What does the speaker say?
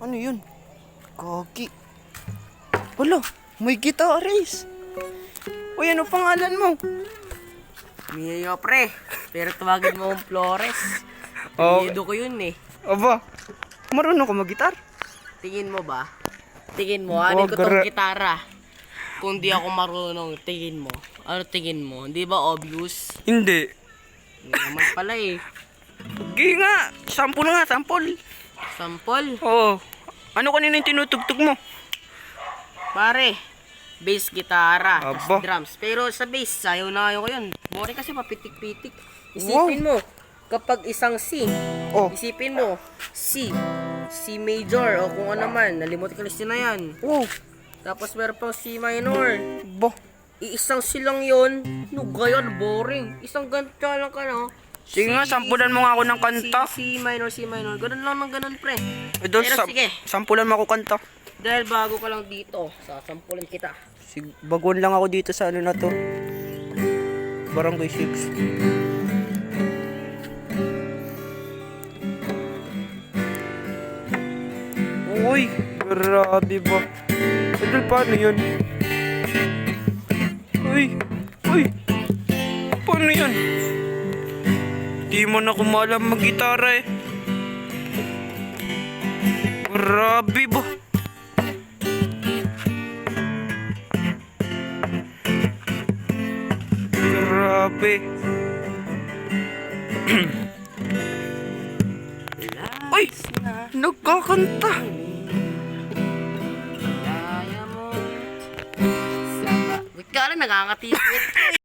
Ano yun? Kaki. Wala, may gitaris. Uy, ano pangalan mo? Mio, pre. Pero tawagin mo akong Flores. Oh. Apelyido ko yun eh. Aba, marunong ka mag-gitar? Tingin mo ba? Tingin mo, ano ko tong gitara? Kung di ako marunong, tingin mo. Ano tingin mo? Hindi ba obvious? Hindi. Hindi naman pala eh. Sige nga, sample nga, sample. Sample? Oo. Ano kanina yung tinutugtog mo? Pare, bass gitara, Aba. tas drums. Pero sa bass, sayo na ko yun. Boring kasi papitik-pitik. Isipin mo, kapag isang C, Oh. isipin mo, C major, o kung ano man, nalimot ka na yan. Oh. Tapos meron pang C minor. Ba. Iisang C lang yun. No, gayon, boring. Isang ganito lang ka, no? Sige nga, sampulan mo nga ako ng kanta. C minor. Ganun lang ng ganun, pre. Doon, Pero sige, sampulan mo ako kanta. dahil bago ka lang dito, sasampulan kita. Baguhan lang ako dito sa ano na to. Barangay 6. Uy, grabe ba? Idol, paano yun? Uy, paano yun? Di mo na kumalam mag-gitara eh. Grabe ba? Grabe. Uy, nagkakanta. Kaya mo. Wait ka lang, nakakatipit.